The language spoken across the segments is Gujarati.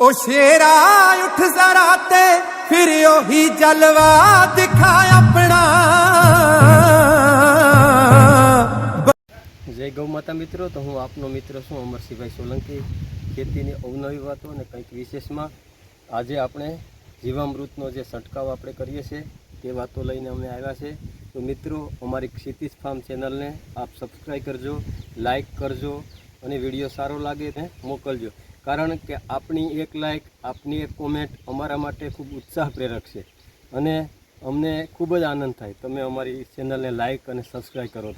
ओ शेरा उठ जरा ते फिर ओही जलवा दिखा अपना। जय गौ माता मित्रों, तो हूँ आपनो मित्र छूँ अमरसिंह भाई सोलंकी। खेतीनी अवनवी वातो ने कंईक विशेषमां आजे आपणे जीवामृतनो जे छंटकाव आपणे करीए छीए ते वातो लईने अमे आव्या छे। तो मित्रों, अमारी क्षितिज फार्म चेनल ने आप सब्सक्राइब करजो, लाइक करजो अने विडियो सारो लागे तो मोकलजो। कारण के आपनी एक लाइक, आपनी एक कॉमेंट अमारा माटे खूब उत्साह प्रेरक है अने अमने खूब ज आनंद थाय तमे अमारी चेनल ने लाइक अने सब्सक्राइब करो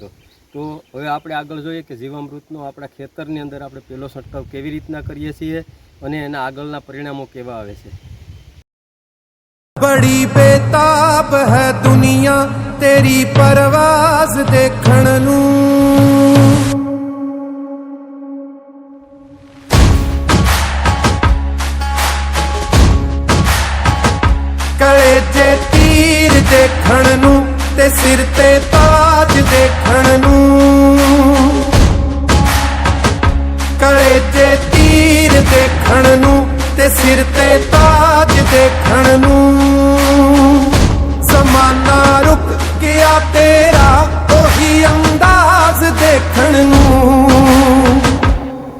तो हवे आपणे आगळ जोईए के जीवामृतनो आपणा खेतरनी अंदर आपणे पहेलो छंटकाव केवी रीतना करीए छीए अने एना आगळना परिणामो केवा आवे छे। बड़ी बेताब है दुनिया तेरी परवाज देखण नू। कळे जे तीर देखण नू ते सिर ते ताज देखण नू। कळे जे तीर देखण नू ते सिर ते ताज देखण नू। ज़माना रुक गया तेरा ओही अंदाज देखण नू।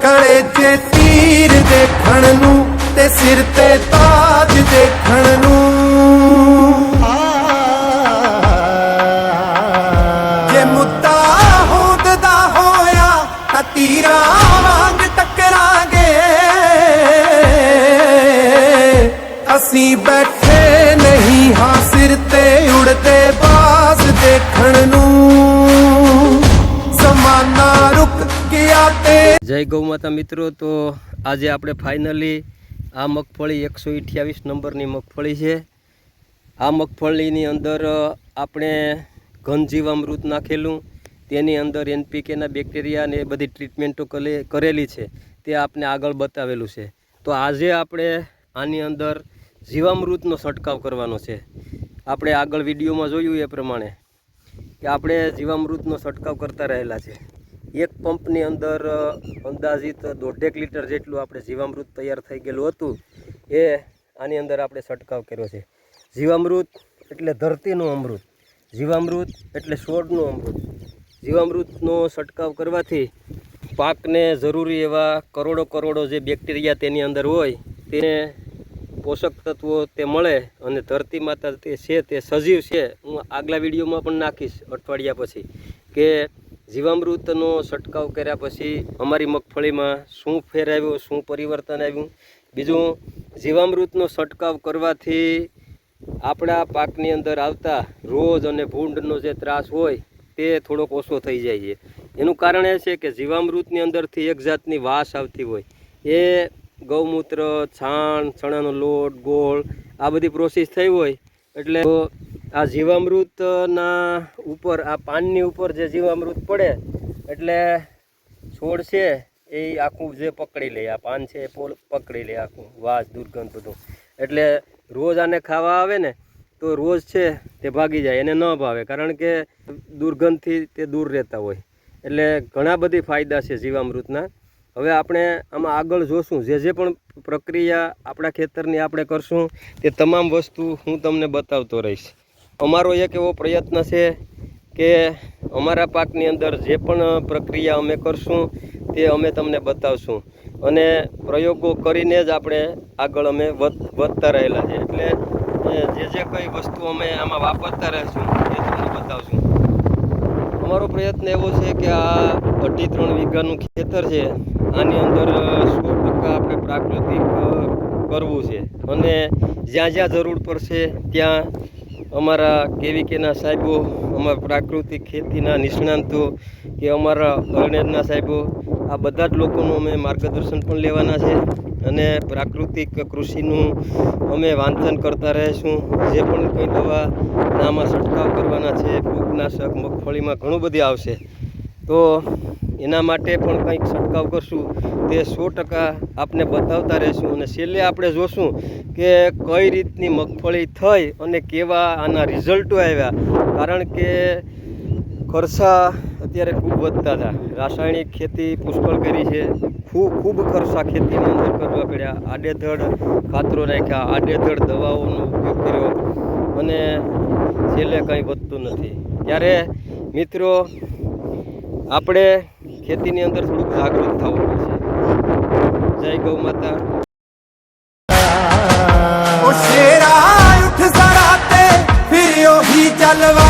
कळे जे तीर देखण नू ते सिर ते ताज देखण नू। जे मुद्दा होंददा होया तां तीरां वांग टकरांगे। असीं बैठे नहीं हाँ सिर ते उड़दे बाज देखण नू। ज़माना रुक गया ते। जय गौ माता मित्रों, तो आज आपणे फाइनली आ मगफળી 128 नंबरनी मगफળી है। आ मगफળીની અંદર આપણે ઘન જીવામૃત નાખેલું, તેની અંદર NPKના બેક્ટેરિયા ને બધી ટ્રીટમેન્ટો કરેલી છે તે આપને આગળ બતાવેલું છે। તો આજે આપણે આની અંદર જીવામૃતનો છંટકાવ કરવાનો છે। આપણે આગળ વિડીયોમાં જોયું એ પ્રમાણે કે આપણે જીવામૃતનો છંટકાવ કરતા રહેલા છે। એક પંપની અંદર અંદાજિત 1.5 લીટર જેટલું આપણે જીવામૃત તૈયાર થઈ ગયેલું હતું એ આની અંદર આપણે છંટકાવ કર્યો છે। જીવામૃત એટલે ધરતીનું અમૃત, જીવામૃત એટલે છોડનું અમૃત। જીવામૃતનો છંટકાવ કરવાથી પાકને જરૂરી એવા કરોડો જે બેક્ટેરિયા તેની અંદર હોય તેને પોષક તત્વો તે મળે અને ધરતી માતા તે છે તે સજીવ છે। હું આગલા વિડીયોમાં પણ નાખીશ અઠવાડિયા પછી કે જીવામૃતનો છંટકાવ કર્યા પછી અમારી મગફળીમાં શું ફેર આવ્યો, શું પરિવર્તન આવ્યું। બીજું, જીવામૃતનો છંટકાવ કરવાથી આપણા પાકની અંદર આવતા રોગ અને ભૂંડનો જે ત્રાસ હોય તે થોડોક ઓછો થઈ જાય છે। એનું કારણ એ છે કે જીવામૃતની અંદરથી એક જાતની વાસ આવતી હોય, એ ગૌમૂત્ર, છાણ, ચણાનો લોટ, ગોળ આ બધી પ્રોસેસ થઈ હોય એટલે આ જીવામૃતના ઉપર આ પાનની ઉપર જે જીવામૃત પડે એટલે છોડ છે એ આખું જે પકડી લે, આ પાન છે એ પકડી લે આખું વાસ, દુર્ગંધ બધું। એટલે રોજ આને ખાવા આવે ને તો રોજ છે તે ભાગી જાય, એને ન ભાવે કારણ કે દુર્ગંધથી તે દૂર રહેતા હોય। એટલે ઘણા બધી ફાયદા છે જીવામૃતના। હવે આપણે આમાં આગળ જોશું, જે પણ પ્રક્રિયા આપણા ખેતરની આપણે કરશું તે તમામ વસ્તુ હું તમને બતાવતો રહીશ। અમારો એક એવો પ્રયત્ન છે કે અમારા પાકની અંદર જે પણ પ્રક્રિયા અમે કરશું તે અમે તમને બતાવશું અને પ્રયોગો કરીને જ આપણે આગળ અમે વધતા રહેલા છે। એટલે જે કંઈ વસ્તુ અમે આમાં વાપરતા રહીશું એ તમને બતાવશું। અમારો પ્રયત્ન એવો છે કે આ 2.5-3 વીઘાનું ખેતર છે, આની અંદર 100% આપણે પ્રાકૃતિક કરવું છે અને જ્યાં જ્યાં જરૂર પડશે ત્યાં અમારા કેવીકેના સાહેબો, અમારા પ્રાકૃતિક ખેતીના નિષ્ણાંતો કે અમારા અરણેજના સાહેબો આ બધા જ લોકોનું અમે માર્ગદર્શન પણ લેવાના છે અને પ્રાકૃતિક કૃષિનું અમે વાંચન કરતા રહીશું। જે પણ કંઈ દવાના આમાં છંટકાવ કરવાના છે, ફૂગનાશક મગફળીમાં ઘણું બધી આવશે તો એના માટે પણ કંઈક છંટકાવ કરશું તે 100% આપને બતાવતા રહીશું અને છેલ્લે આપણે જોશું કે કઈ રીતની મગફળી થઈ અને કેવા આના રિઝલ્ટો આવ્યા। કારણ કે ખર્ચા અત્યારે ખૂબ વધતા હતા. રાસાયણિક ખેતી પુષ્કળ કરી છે, ખૂબ ખર્ચા ખેતીની અંદર કરવા પડ્યા. આડેધડ ખાતરો નાખ્યા, આડેધડ દવાઓનો ઉપયોગ કર્યો અને છેલ્લે કંઈ વધતું નથી. ત્યારે મિત્રો આપણે ખેતીની અંદર થોડુંક જાગૃત થવું પડશે. જય ગૌ માતા. ઓ શેરા ઉઠ જરા તે ફિર ઓહી ચાલવા